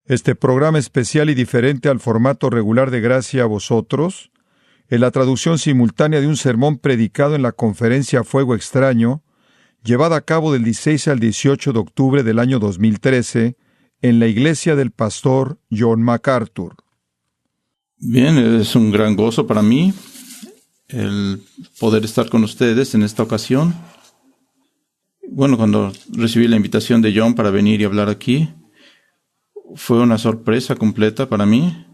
Este programa especial y diferente al formato regular de Gracia a Vosotros, en la traducción simultánea de un sermón predicado en la conferencia Fuego Extraño, llevada a cabo del 16 al 18 de octubre del año 2013, en la iglesia del pastor John MacArthur. Bien, es un gran gozo para mí el poder estar con ustedes en esta ocasión. Bueno, cuando recibí la invitación de John para venir y hablar aquí, fue una sorpresa completa para mí.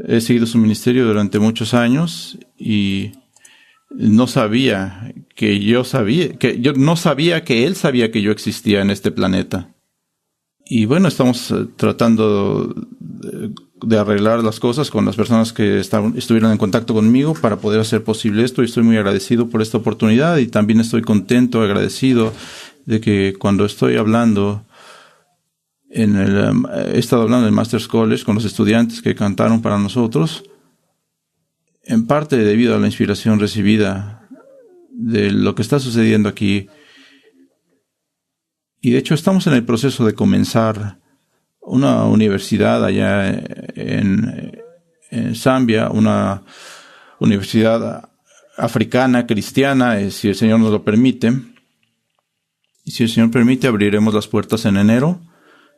He seguido su ministerio durante muchos años y no sabía que yo no sabía que él sabía que yo existía en este planeta. Y bueno, estamos tratando de arreglar las cosas con las personas que estuvieron en contacto conmigo para poder hacer posible esto, y estoy muy agradecido por esta oportunidad, y también estoy contento, agradecido de que cuando estoy hablando he estado hablando en Master's College con los estudiantes que cantaron para nosotros, en parte debido a la inspiración recibida de lo que está sucediendo aquí. Y de hecho estamos en el proceso de comenzar una universidad allá en Zambia, una universidad africana, cristiana, si el Señor nos lo permite. Y si el Señor permite, abriremos las puertas en enero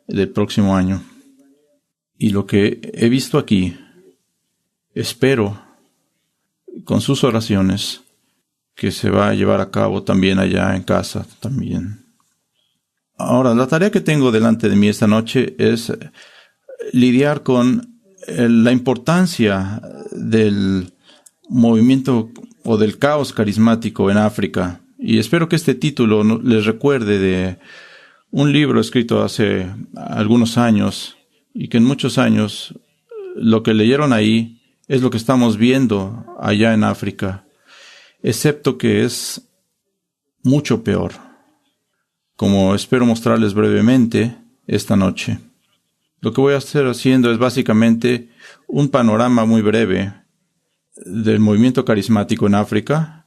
del próximo año. Y lo que he visto aquí, espero, con sus oraciones, que se va a llevar a cabo también allá en casa también. Ahora, la tarea que tengo delante de mí esta noche es lidiar con la importancia del movimiento o del caos carismático en África. Y espero que este título les recuerde de un libro escrito hace algunos años, y que en muchos años lo que leyeron ahí es lo que estamos viendo allá en África, excepto que es mucho peor, como espero mostrarles brevemente esta noche. Lo que voy a estar haciendo es básicamente un panorama muy breve del movimiento carismático en África,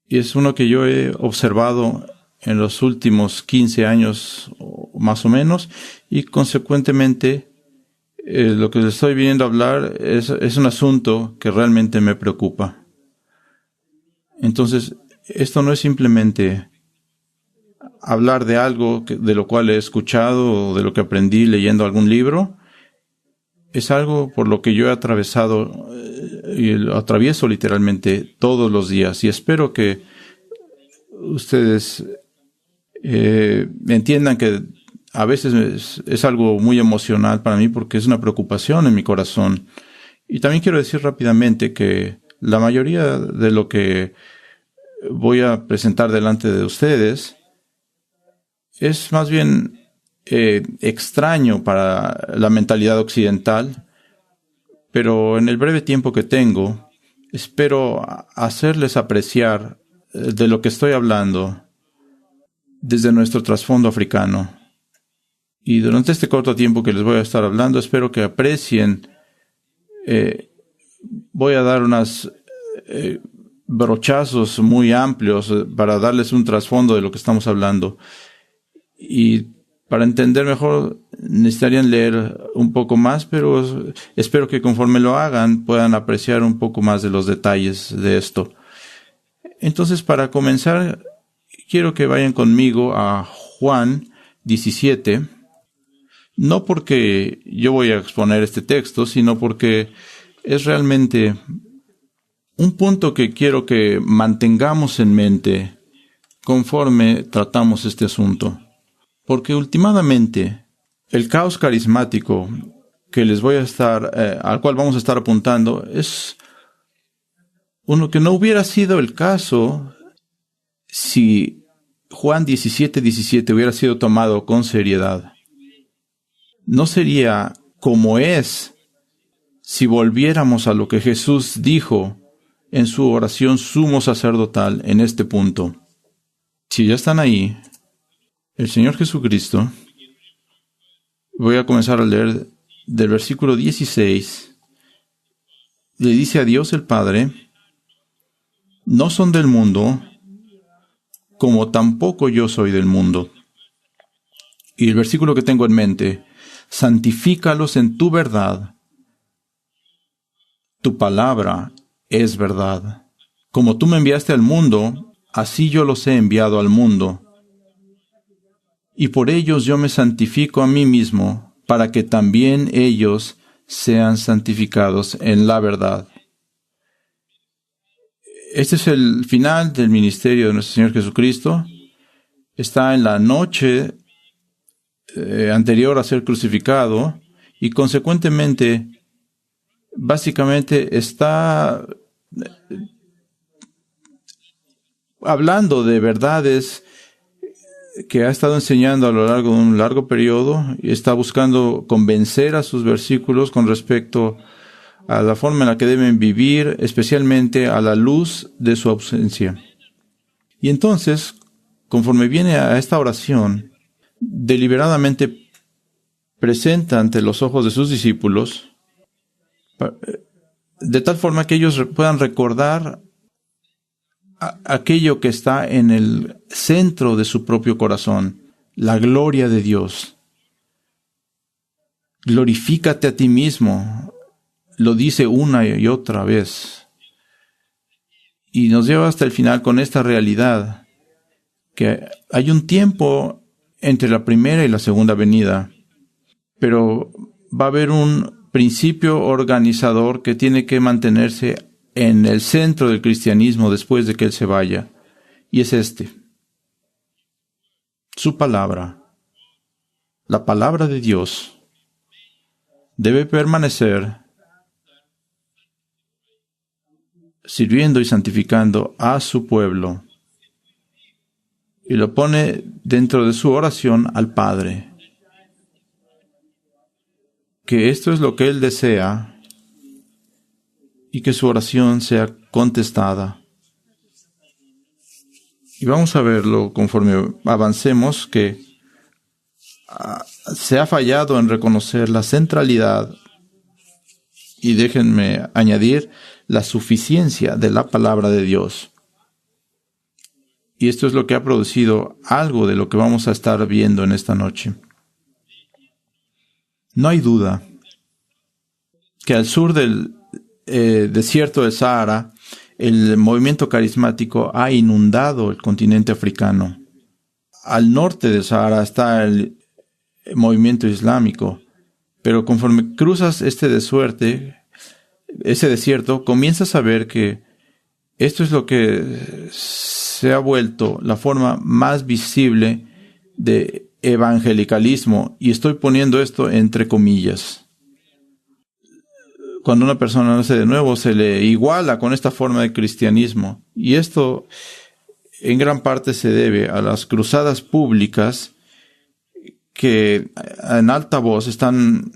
y es uno que yo he observado en los últimos 15 años más o menos, y consecuentemente lo que les estoy viniendo a hablar es un asunto que realmente me preocupa. Entonces, esto no es simplemente hablar de algo de lo cual he escuchado o de lo que aprendí leyendo algún libro. Es algo por lo que yo he atravesado y lo atravieso literalmente todos los días, y espero que ustedes entiendan que a veces es algo muy emocional para mí, porque es una preocupación en mi corazón. Y también quiero decir rápidamente que la mayoría de lo que voy a presentar delante de ustedes es más bien extraño para la mentalidad occidental, pero en el breve tiempo que tengo, espero hacerles apreciar de lo que estoy hablando desde nuestro trasfondo africano. Y durante este corto tiempo que les voy a estar hablando, espero que aprecien. Voy a dar unos brochazos muy amplios para darles un trasfondo de lo que estamos hablando. Y para entender mejor necesitarían leer un poco más, pero espero que conforme lo hagan puedan apreciar un poco más de los detalles de esto. Entonces, para comenzar, quiero que vayan conmigo a Juan 17, no porque yo voy a exponer este texto, sino porque es realmente un punto que quiero que mantengamos en mente conforme tratamos este asunto. Porque últimamente el caos carismático que les voy a estar, al cual vamos a estar apuntando, es uno que no hubiera sido el caso si Juan 17:17 hubiera sido tomado con seriedad. No sería como es si volviéramos a lo que Jesús dijo en su oración sumo sacerdotal en este punto. Si ya están ahí, el Señor Jesucristo, voy a comenzar a leer del versículo 16, le dice a Dios el Padre: no son del mundo, como tampoco yo soy del mundo. Y el versículo que tengo en mente: santifícalos en tu verdad. Tu palabra es verdad. Como tú me enviaste al mundo, así yo los he enviado al mundo. Y por ellos yo me santifico a mí mismo, para que también ellos sean santificados en la verdad. Este es el final del ministerio de nuestro Señor Jesucristo. Está en la noche anterior a ser crucificado y consecuentemente, básicamente está hablando de verdades que ha estado enseñando a lo largo de un largo periodo y está buscando convencer a sus versículos con respecto a la forma en la que deben vivir, especialmente a la luz de su ausencia. Y entonces, conforme viene a esta oración, deliberadamente presenta ante los ojos de sus discípulos, de tal forma que ellos puedan recordar aquello que está en el centro de su propio corazón, la gloria de Dios. Glorifícate a ti mismo, lo dice una y otra vez. Y nos lleva hasta el final con esta realidad, que hay un tiempo entre la primera y la segunda venida, pero va a haber un principio organizador que tiene que mantenerse en el centro del cristianismo después de que Él se vaya, y es este: su palabra, la palabra de Dios, debe permanecer sirviendo y santificando a su pueblo, y lo pone dentro de su oración al Padre, que esto es lo que Él desea y que su oración sea contestada. Y vamos a verlo conforme avancemos, que se ha fallado en reconocer la centralidad y, déjenme añadir, la suficiencia de la palabra de Dios. Y esto es lo que ha producido algo de lo que vamos a estar viendo en esta noche. No hay duda que al sur del desierto del Sahara, el movimiento carismático ha inundado el continente africano. Al norte del Sahara está el movimiento islámico, pero conforme cruzas ese desierto, comienzas a ver que esto es lo que se ha vuelto la forma más visible de evangelicalismo, y estoy poniendo esto entre comillas. Cuando una persona nace de nuevo, se le iguala con esta forma de cristianismo. Y esto en gran parte se debe a las cruzadas públicas que en alta voz están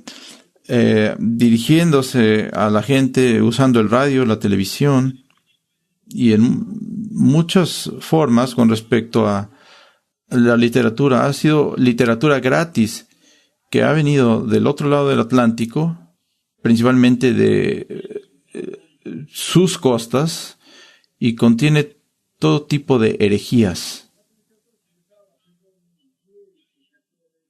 dirigiéndose a la gente usando el radio, la televisión y en muchas formas con respecto a la literatura. Ha sido literatura gratis que ha venido del otro lado del Atlántico, principalmente de sus costas, y contiene todo tipo de herejías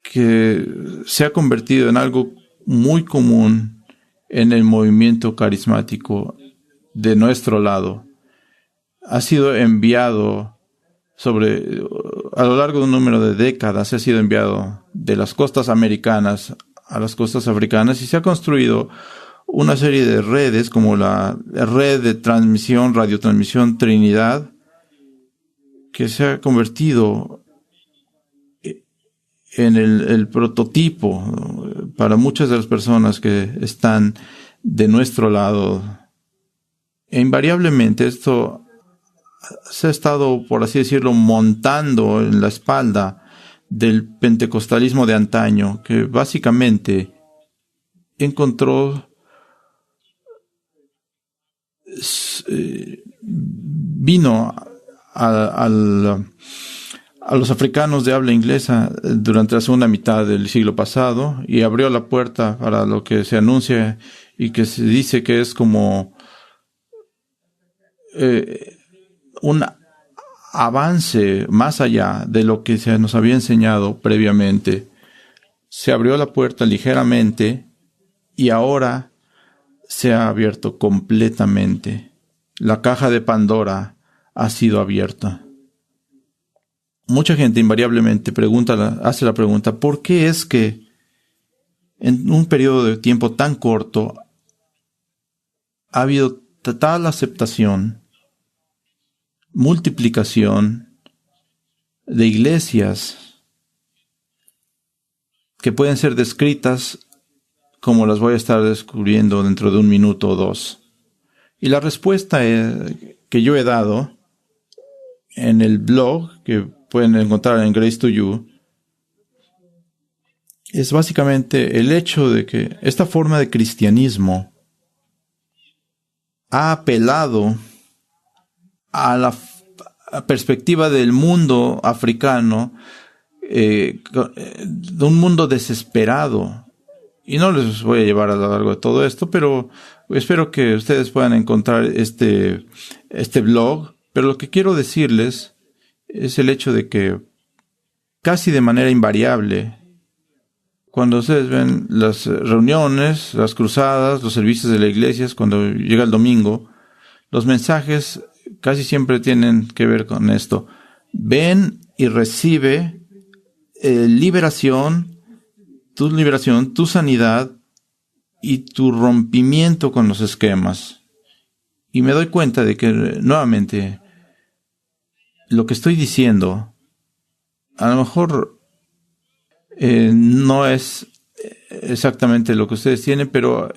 que se ha convertido en algo muy común en el movimiento carismático de nuestro lado. Ha sido enviado a lo largo de un número de décadas, ha sido enviado de las costas americanas a las costas africanas, y se ha construido una serie de redes como la red de radiotransmisión Trinidad, que se ha convertido en el prototipo para muchas de las personas que están de nuestro lado. E invariablemente esto se ha estado, por así decirlo, montando en la espalda del pentecostalismo de antaño, que básicamente vino a los africanos de habla inglesa durante la segunda mitad del siglo pasado y abrió la puerta para lo que se anuncia y que se dice que es como un avance más allá de lo que se nos había enseñado previamente. se abrió la puerta ligeramente y ahora se ha abierto completamente. La caja de Pandora ha sido abierta. Mucha gente invariablemente hace la pregunta, ¿por qué es que en un periodo de tiempo tan corto ha habido tal aceptación, multiplicación de iglesias que pueden ser descritas como las voy a estar descubriendo dentro de un minuto o dos? Y la respuesta que yo he dado en el blog, que pueden encontrar en Grace to You, es básicamente el hecho de que esta forma de cristianismo ha apelado a la perspectiva del mundo africano, de un mundo desesperado. Y no les voy a llevar a lo largo de todo esto, pero espero que ustedes puedan encontrar este blog. Pero lo que quiero decirles es el hecho de que casi de manera invariable, cuando ustedes ven las reuniones, las cruzadas, los servicios de la iglesia, cuando llega el domingo, los mensajes casi siempre tienen que ver con esto. Ven y recibe liberación, tu sanidad y tu rompimiento con los esquemas. Y me doy cuenta de que, nuevamente, lo que estoy diciendo, a lo mejor no es exactamente lo que ustedes tienen, pero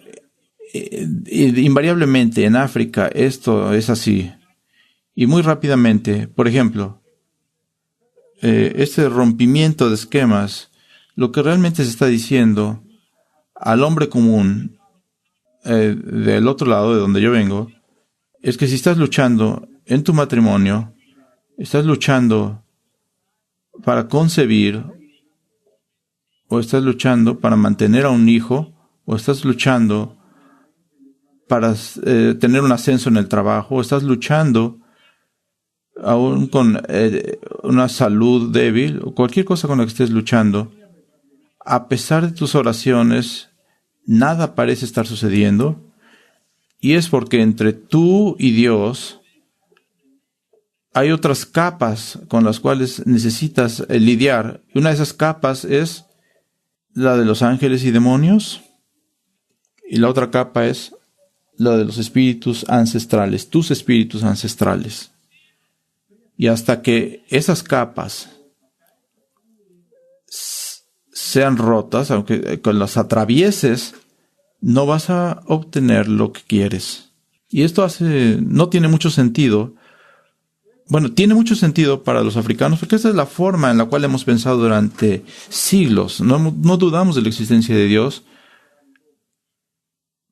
invariablemente en África esto es así. Y muy rápidamente, por ejemplo, este rompimiento de esquemas, lo que realmente se está diciendo al hombre común del otro lado de donde yo vengo, es que si estás luchando en tu matrimonio, estás luchando para concebir, o estás luchando para mantener a un hijo, o estás luchando para tener un ascenso en el trabajo, o estás luchando aún con una salud débil, o cualquier cosa con la que estés luchando, a pesar de tus oraciones, nada parece estar sucediendo, y es porque entre tú y Dios hay otras capas con las cuales necesitas lidiar. Y una de esas capas es la de los ángeles y demonios, y la otra capa es la de los espíritus ancestrales, tus espíritus ancestrales. Y hasta que esas capas sean rotas, aunque con las atravieses, no vas a obtener lo que quieres. Y esto no tiene mucho sentido. Bueno, tiene mucho sentido para los africanos, porque esa es la forma en la cual hemos pensado durante siglos. No dudamos de la existencia de Dios,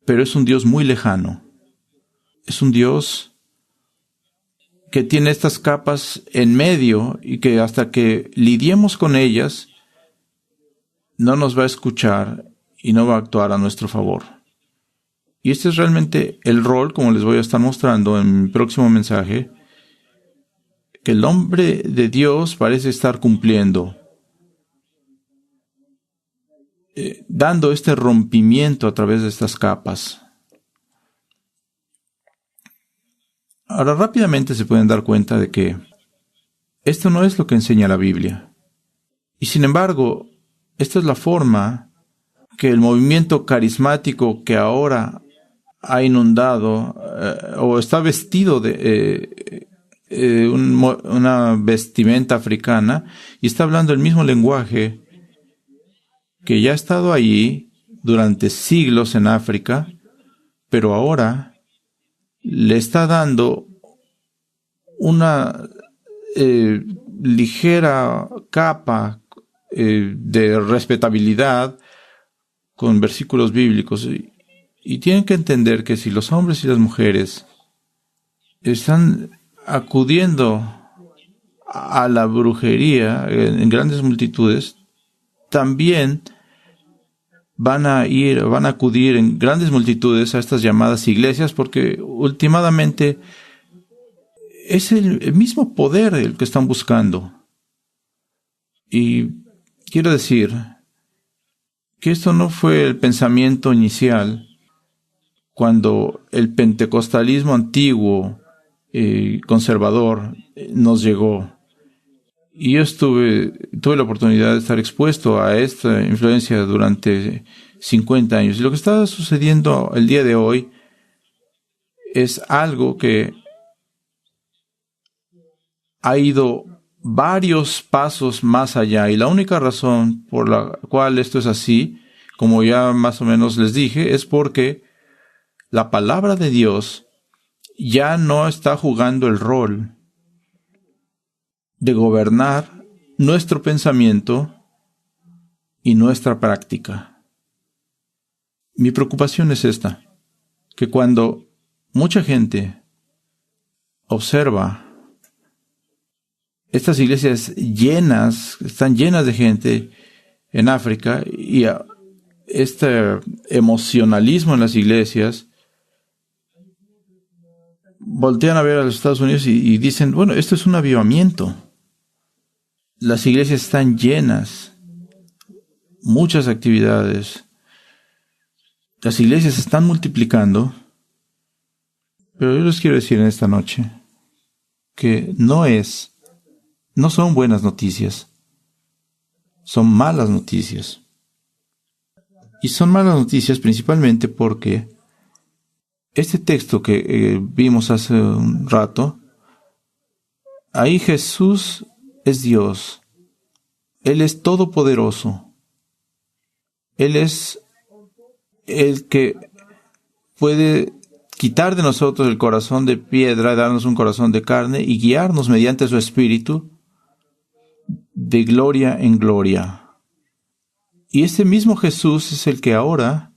pero es un Dios muy lejano. Es un Dios que tiene estas capas en medio y que hasta que lidiemos con ellas, no nos va a escuchar y no va a actuar a nuestro favor. Y este es realmente el rol, como les voy a estar mostrando en mi próximo mensaje, que el hombre de Dios parece estar cumpliendo, dando este rompimiento a través de estas capas. Ahora rápidamente se pueden dar cuenta de que esto no es lo que enseña la Biblia. Y sin embargo, esta es la forma que el movimiento carismático que ahora ha inundado o está vestido de una vestimenta africana y está hablando el mismo lenguaje que ya ha estado allí durante siglos en África, pero ahora le está dando una ligera capa de respetabilidad con versículos bíblicos. Y tienen que entender que si los hombres y las mujeres están acudiendo a la brujería en grandes multitudes, también van a acudir en grandes multitudes a estas llamadas iglesias, porque últimamente es el mismo poder el que están buscando. Y quiero decir que esto no fue el pensamiento inicial cuando el pentecostalismo antiguo, conservador, nos llegó. Y yo tuve la oportunidad de estar expuesto a esta influencia durante 50 años. Y lo que está sucediendo el día de hoy es algo que ha ido varios pasos más allá. Y la única razón por la cual esto es así, como ya más o menos les dije, es porque la palabra de Dios ya no está jugando el rol de gobernar nuestro pensamiento y nuestra práctica. Mi preocupación es esta, que cuando mucha gente observa estas iglesias están llenas de gente en África, y este emocionalismo en las iglesias, voltean a ver a los Estados Unidos y dicen, bueno, esto es un avivamiento. Las iglesias están llenas, muchas actividades. Las iglesias se están multiplicando. Pero yo les quiero decir en esta noche que no son buenas noticias, son malas noticias. Y son malas noticias principalmente porque este texto que vimos hace un rato, ahí Jesús es Dios. Él es todopoderoso. Él es el que puede quitar de nosotros el corazón de piedra, darnos un corazón de carne y guiarnos mediante su Espíritu de gloria en gloria. Y ese mismo Jesús es el que ahora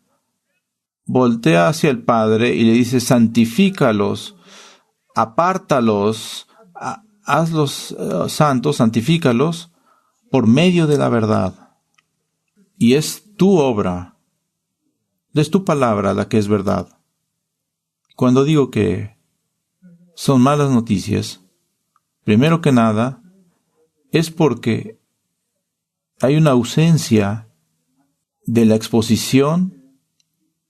voltea hacia el Padre y le dice, santifícalos, apártalos, hazlos santos, santifícalos por medio de la verdad. Y es tu obra, es tu palabra la que es verdad. Cuando digo que son malas noticias, primero que nada, es porque hay una ausencia de la exposición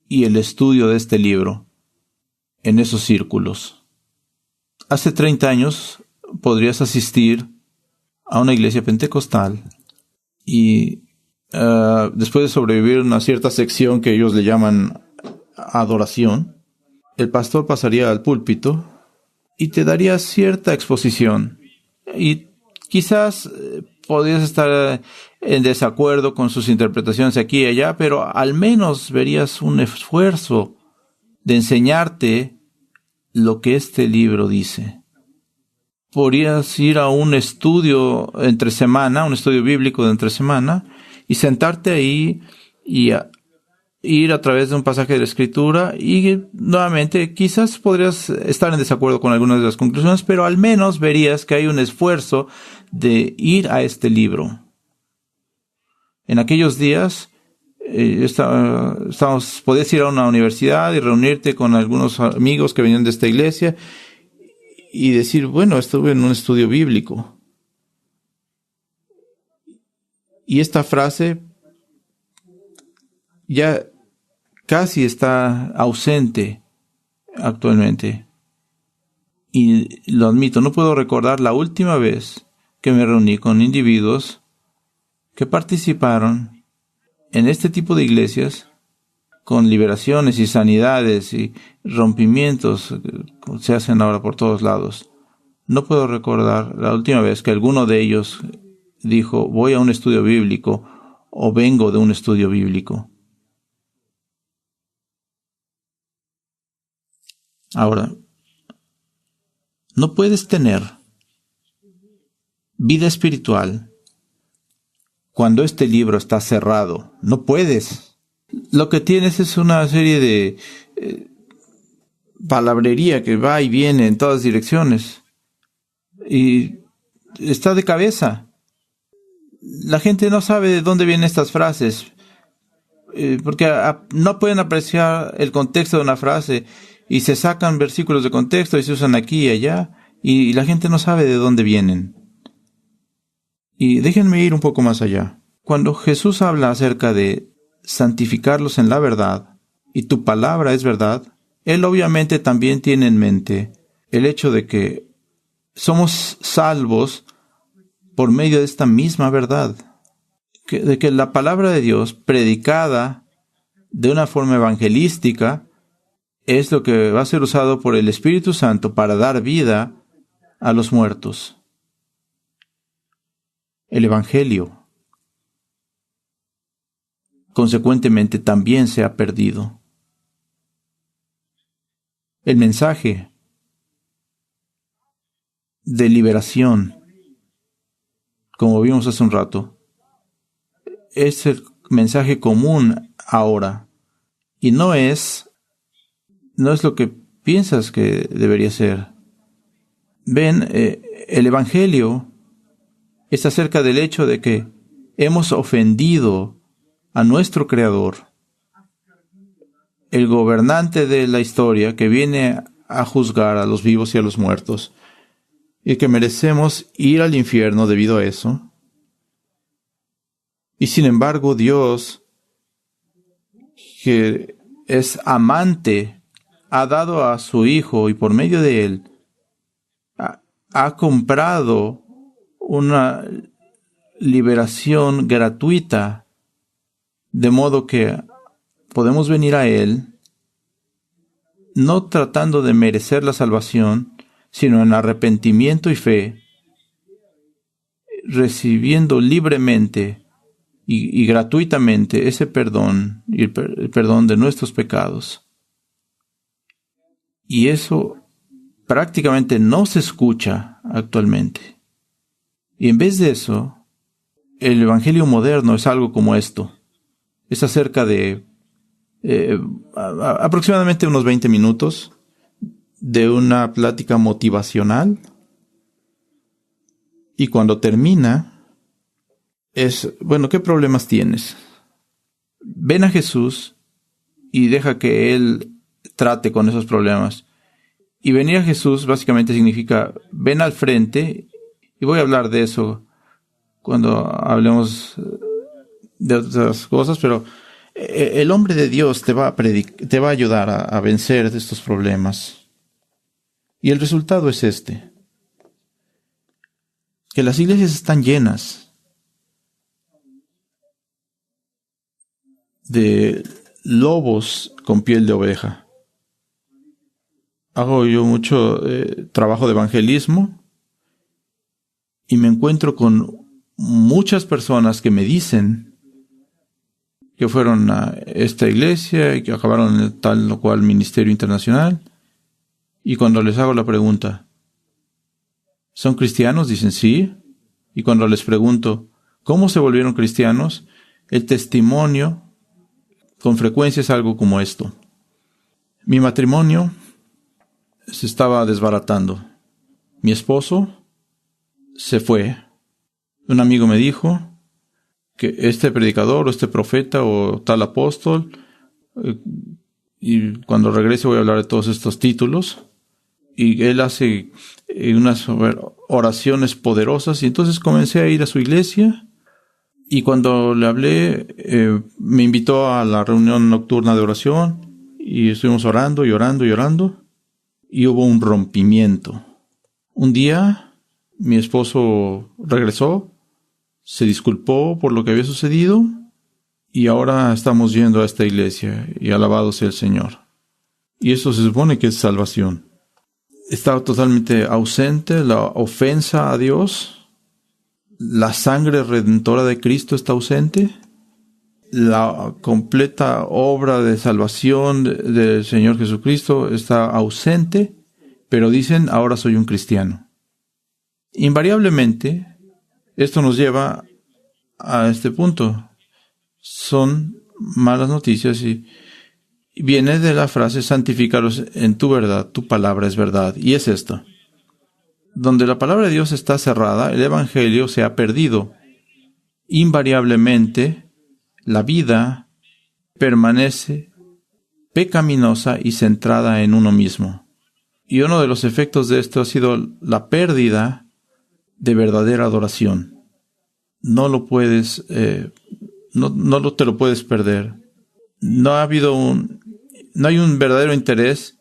y el estudio de este libro en esos círculos. Hace 30 años podrías asistir a una iglesia pentecostal y después de sobrevivir una cierta sección que ellos le llaman adoración, el pastor pasaría al púlpito y te daría cierta exposición. Y quizás podrías estar en desacuerdo con sus interpretaciones aquí y allá, pero al menos verías un esfuerzo de enseñarte lo que este libro dice. Podrías ir a un estudio entre semana, un estudio bíblico de entre semana, y sentarte ahí y ir a través de un pasaje de la Escritura y nuevamente quizás podrías estar en desacuerdo con algunas de las conclusiones, pero al menos verías que hay un esfuerzo de ir a este libro. En aquellos días podías ir a una universidad y reunirte con algunos amigos que venían de esta iglesia y decir, bueno, estuve en un estudio bíblico. Y esta frase ya casi está ausente actualmente. Y lo admito, no puedo recordar la última vez que me reuní con individuos que participaron en este tipo de iglesias con liberaciones y sanidades y rompimientos que se hacen ahora por todos lados. No puedo recordar la última vez que alguno de ellos dijo, voy a un estudio bíblico o vengo de un estudio bíblico. Ahora, no puedes tener vida espiritual cuando este libro está cerrado. No puedes. Lo que tienes es una serie de palabrería que va y viene en todas direcciones. Y está de cabeza. La gente no sabe de dónde vienen estas frases, porque no pueden apreciar el contexto de una frase y se sacan versículos de contexto y se usan aquí y allá y la gente no sabe de dónde vienen. Y déjenme ir un poco más allá. Cuando Jesús habla acerca de santificarlos en la verdad, y tu palabra es verdad, Él obviamente también tiene en mente el hecho de que somos salvos por medio de esta misma verdad, de que la palabra de Dios predicada de una forma evangelística es lo que va a ser usado por el Espíritu Santo para dar vida a los muertos. El Evangelio, consecuentemente, también se ha perdido. El mensaje de liberación, como vimos hace un rato, es el mensaje común ahora, y no es lo que piensas que debería ser. Ven, el Evangelio es acerca del hecho de que hemos ofendido a nuestro Creador, el gobernante de la historia que viene a juzgar a los vivos y a los muertos, y que merecemos ir al infierno debido a eso. Y sin embargo, Dios, que es amante, ha dado a su Hijo y por medio de Él ha comprado una liberación gratuita, de modo que podemos venir a Él no tratando de merecer la salvación, sino en arrepentimiento y fe, recibiendo libremente y gratuitamente ese perdón y el perdón de nuestros pecados. Y eso prácticamente no se escucha actualmente. Y en vez de eso, el Evangelio moderno es algo como esto. Es acerca de aproximadamente unos 20 minutos de una plática motivacional. Y cuando termina, es, bueno, ¿qué problemas tienes? Ven a Jesús y deja que Él trate con esos problemas. Y venir a Jesús básicamente significa, ven al frente, y voy a hablar de eso cuando hablemos de otras cosas, pero el hombre de Dios te va a ayudar a vencer estos problemas. Y el resultado es este: que las iglesias están llenas de lobos con piel de oveja. Hago yo mucho trabajo de evangelismo y me encuentro con muchas personas que me dicen que fueron a esta iglesia y que acabaron en tal o cual ministerio internacional, y cuando les hago la pregunta, ¿son cristianos? Dicen sí. Y cuando les pregunto, ¿cómo se volvieron cristianos? El testimonio con frecuencia es algo como esto: mi matrimonio se estaba desbaratando. Mi esposo se fue. Un amigo me dijo que este predicador o este profeta o tal apóstol, y cuando regrese voy a hablar de todos estos títulos, y él hace unas oraciones poderosas, y entonces comencé a ir a su iglesia, y cuando le hablé, me invitó a la reunión nocturna de oración, y estuvimos orando y orando y orando, y hubo un rompimiento. Un día mi esposo regresó, se disculpó por lo que había sucedido, y ahora estamos yendo a esta iglesia, y alabado sea el Señor. Y eso se supone que es salvación. Está totalmente ausente la ofensa a Dios. La sangre redentora de Cristo está ausente. La completa obra de salvación del Señor Jesucristo está ausente, pero dicen, ahora soy un cristiano. Invariablemente, esto nos lleva a este punto. Son malas noticias y viene de la frase, santifícalos en tu verdad, tu palabra es verdad. Y es esto: donde la palabra de Dios está cerrada, el Evangelio se ha perdido. Invariablemente, la vida permanece pecaminosa y centrada en uno mismo. Y uno de los efectos de esto ha sido la pérdida de verdadera adoración. No no te lo puedes perder. No hay un verdadero interés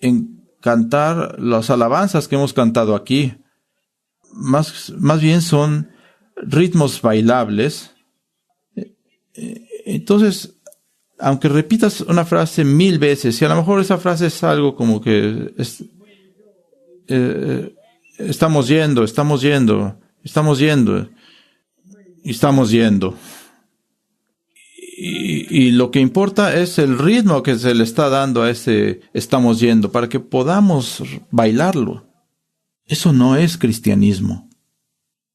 en cantar las alabanzas que hemos cantado aquí. Más bien son ritmos bailables. Entonces, aunque repitas una frase 1000 veces, y a lo mejor esa frase es algo como que estamos yendo. Y lo que importa es el ritmo que se le está dando a ese estamos yendo, para que podamos bailarlo. Eso no es cristianismo.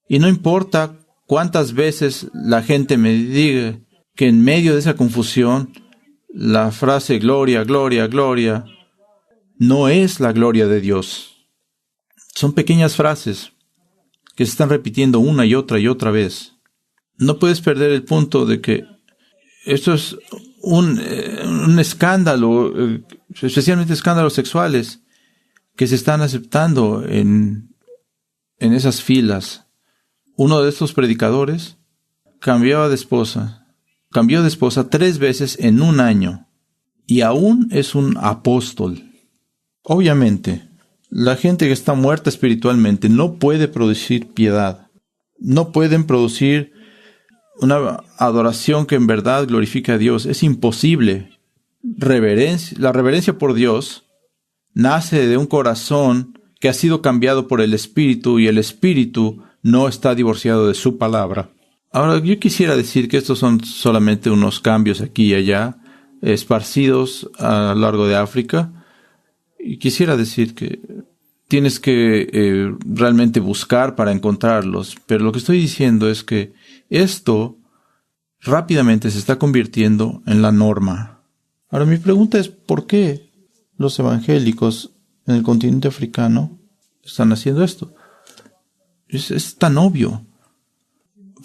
Y no importa cuántas veces la gente me diga que en medio de esa confusión, la frase gloria, gloria, gloria, no es la gloria de Dios. Son pequeñas frases que se están repitiendo una y otra vez. No puedes perder el punto de que esto es un escándalo, especialmente escándalos sexuales, que se están aceptando en esas filas. Uno de estos predicadores cambió de esposa 3 veces en un año, y aún es un apóstol. Obviamente, la gente que está muerta espiritualmente no puede producir piedad. No pueden producir una adoración que en verdad glorifique a Dios. Es imposible. La reverencia por Dios nace de un corazón que ha sido cambiado por el Espíritu, y el Espíritu no está divorciado de su palabra. Ahora, yo quisiera decir que estos son solamente unos cambios aquí y allá, esparcidos a lo largo de África. Y quisiera decir que tienes que realmente buscar para encontrarlos. Pero lo que estoy diciendo es que esto rápidamente se está convirtiendo en la norma. Ahora, mi pregunta es, ¿por qué los evangélicos en el continente africano están haciendo esto? Es tan obvio.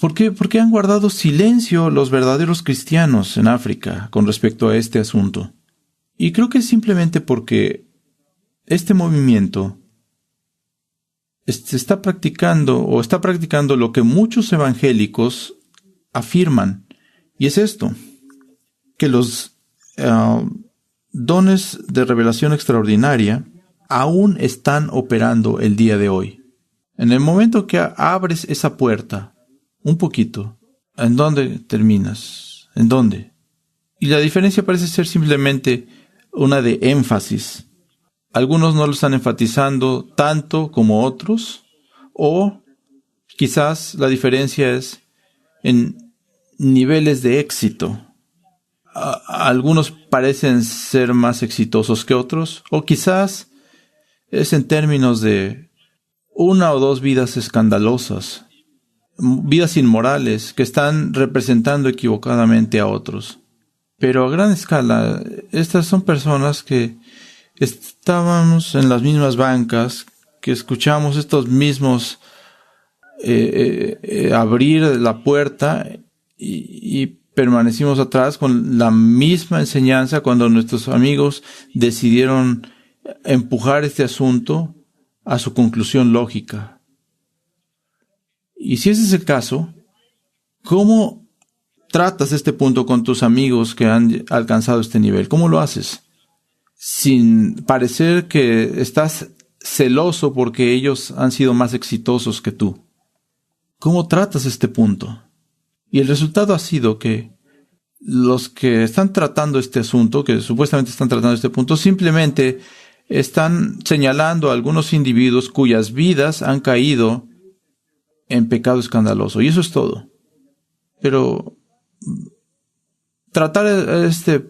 ¿Por qué han guardado silencio los verdaderos cristianos en África con respecto a este asunto? Y creo que es simplemente porque este movimiento está practicando lo que muchos evangélicos afirman. Y es esto, que los dones de revelación extraordinaria aún están operando el día de hoy. En el momento que abres esa puerta un poquito, ¿en dónde terminas? ¿En dónde? Y la diferencia parece ser simplemente una de énfasis. Algunos no lo están enfatizando tanto como otros, o quizás la diferencia es en niveles de éxito. Algunos parecen ser más exitosos que otros, o quizás es en términos de 1 o 2 vidas escandalosas, vidas inmorales que están representando equivocadamente a otros. Pero a gran escala, estas son personas que estábamos en las mismas bancas, que escuchamos estos mismos abrir la puerta y permanecimos atrás con la misma enseñanza cuando nuestros amigos decidieron empujar este asunto a su conclusión lógica. Y si ese es el caso, ¿cómo tratas este punto con tus amigos que han alcanzado este nivel? ¿Cómo lo haces? Sin parecer que estás celoso porque ellos han sido más exitosos que tú. ¿Cómo tratas este punto? Y el resultado ha sido que los que están tratando este asunto, que supuestamente están tratando este punto, simplemente están señalando a algunos individuos cuyas vidas han caído en pecado escandaloso. Y eso es todo. Pero tratar este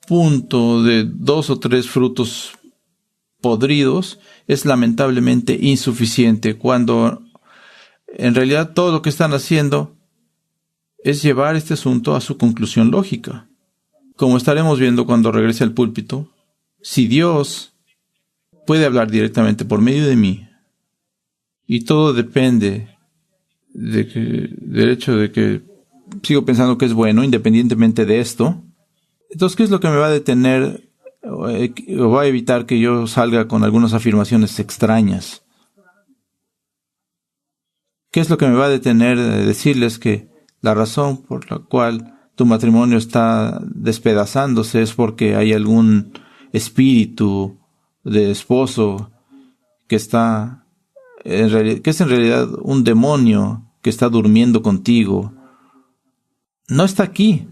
punto de 2 o 3 frutos podridos es lamentablemente insuficiente, cuando en realidad todo lo que están haciendo es llevar este asunto a su conclusión lógica. Como estaremos viendo cuando regrese al púlpito, si Dios puede hablar directamente por medio de mí, y todo depende del hecho de que sigo pensando que es bueno, independientemente de esto, entonces, ¿qué es lo que me va a detener o va a evitar que yo salga con algunas afirmaciones extrañas? ¿Qué es lo que me va a detener de decirles que La razón por la cual tu matrimonio está despedazándose es porque hay algún espíritu de esposo que que es en realidad un demonio que está durmiendo contigo. No está aquí,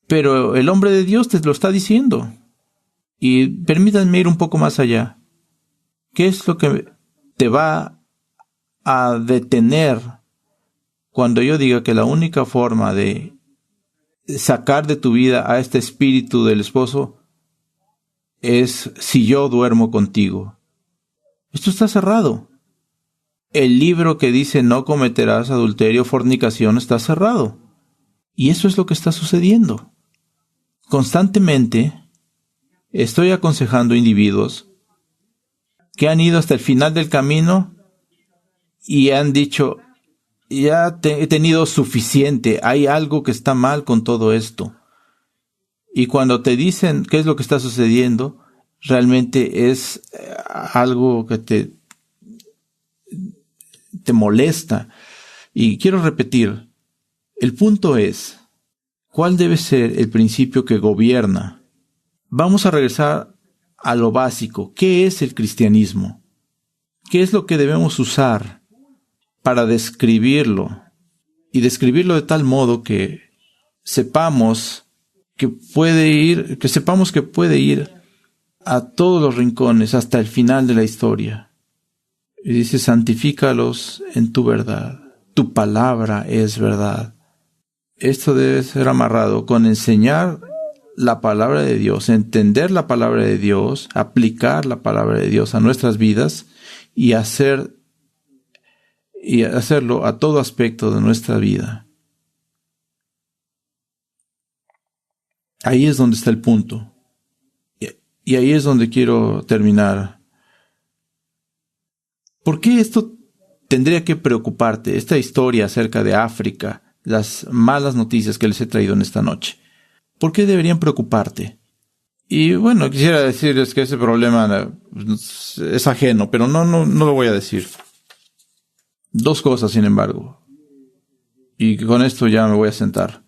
pero el hombre de Dios te lo está diciendo. Y permítanme ir un poco más allá. ¿Qué es lo que te va a detener cuando yo diga que la única forma de sacar de tu vida a este espíritu del esposo es si yo duermo contigo? Esto está cerrado. El libro que dice no cometerás adulterio o fornicación está cerrado. Y eso es lo que está sucediendo. Constantemente estoy aconsejando individuos que han ido hasta el final del camino y han dicho, ya he tenido suficiente, hay algo que está mal con todo esto. Y cuando te dicen qué es lo que está sucediendo, realmente es algo que te molesta. Y quiero repetir, el punto es, ¿cuál debe ser el principio que gobierna? Vamos a regresar a lo básico. ¿Qué es el cristianismo? ¿Qué es lo que debemos usar para describirlo? Y describirlo de tal modo que sepamos que puede ir a todos los rincones hasta el final de la historia. Y dice, santifícalos en tu verdad. Tu palabra es verdad. Esto debe ser amarrado con enseñar la palabra de Dios, entender la palabra de Dios, aplicar la palabra de Dios a nuestras vidas y hacerlo a todo aspecto de nuestra vida. Ahí es donde está el punto. Y ahí es donde quiero terminar. ¿Por qué esto tendría que preocuparte? Esta historia acerca de África, las malas noticias que les he traído en esta noche. ¿Por qué deberían preocuparte? Y bueno, quisiera decirles que ese problema es ajeno, pero no lo voy a decir. Dos cosas, sin embargo. Y con esto ya me voy a sentar.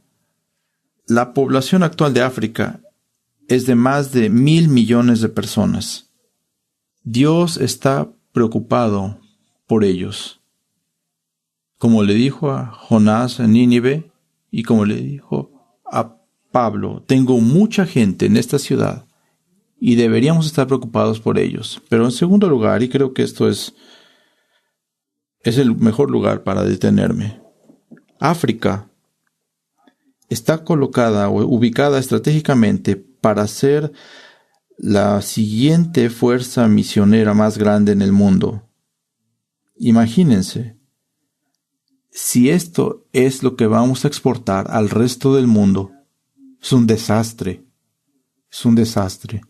La población actual de África es de más de 1,000 millones de personas. Dios está preocupado por ellos. Como le dijo a Jonás en Nínive y como le dijo a Pablo, tengo mucha gente en esta ciudad y deberíamos estar preocupados por ellos. Pero en segundo lugar, y creo que esto es el mejor lugar para detenerme, África está colocada o ubicada estratégicamente para ser la siguiente fuerza misionera más grande en el mundo. Imagínense, si esto es lo que vamos a exportar al resto del mundo, es un desastre. Es un desastre.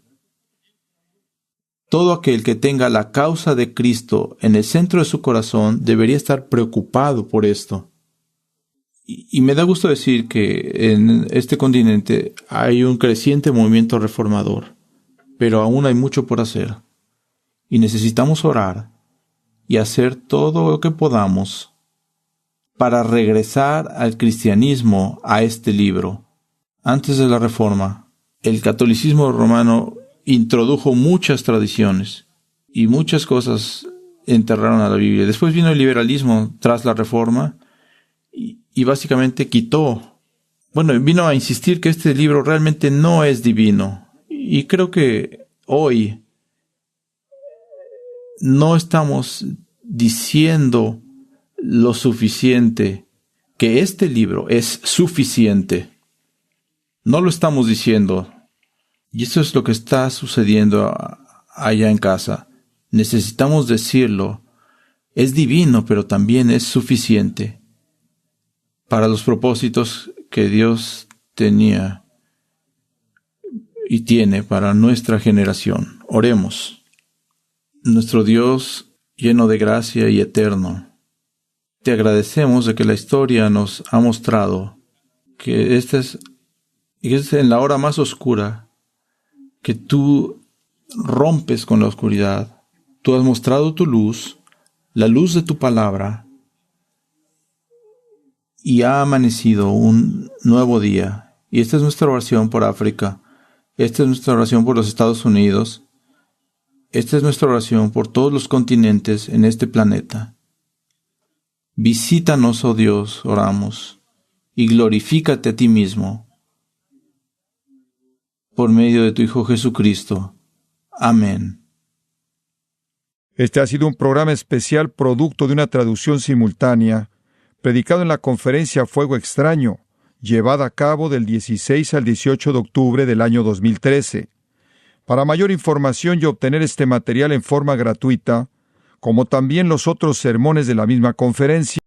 Todo aquel que tenga la causa de Cristo en el centro de su corazón debería estar preocupado por esto. Y me da gusto decir que en este continente hay un creciente movimiento reformador, pero aún hay mucho por hacer. Y necesitamos orar y hacer todo lo que podamos para regresar al cristianismo, a este libro. Antes de la Reforma, el catolicismo romano introdujo muchas tradiciones y muchas cosas enterraron a la Biblia. Después vino el liberalismo tras la Reforma y básicamente vino a insistir que este libro realmente no es divino. Y creo que hoy no estamos diciendo lo suficiente, que este libro es suficiente. No lo estamos diciendo. Y eso es lo que está sucediendo allá en casa. Necesitamos decirlo. Es divino, pero también es suficiente para los propósitos que Dios tenía y tiene para nuestra generación. Oremos. Nuestro Dios, lleno de gracia y eterno, te agradecemos de que la historia nos ha mostrado que es en la hora más oscura que tú rompes con la oscuridad. Tú has mostrado tu luz, la luz de tu palabra, y ha amanecido un nuevo día. Y esta es nuestra oración por África. Esta es nuestra oración por los Estados Unidos. Esta es nuestra oración por todos los continentes en este planeta. Visítanos, oh Dios, oramos, y glorifícate a ti mismo por medio de tu Hijo Jesucristo. Amén. Este ha sido un programa especial producto de una traducción simultánea, predicado en la conferencia Fuego Extraño, llevada a cabo del 16 al 18 de octubre del año 2013. Para mayor información y obtener este material en forma gratuita, como también los otros sermones de la misma conferencia,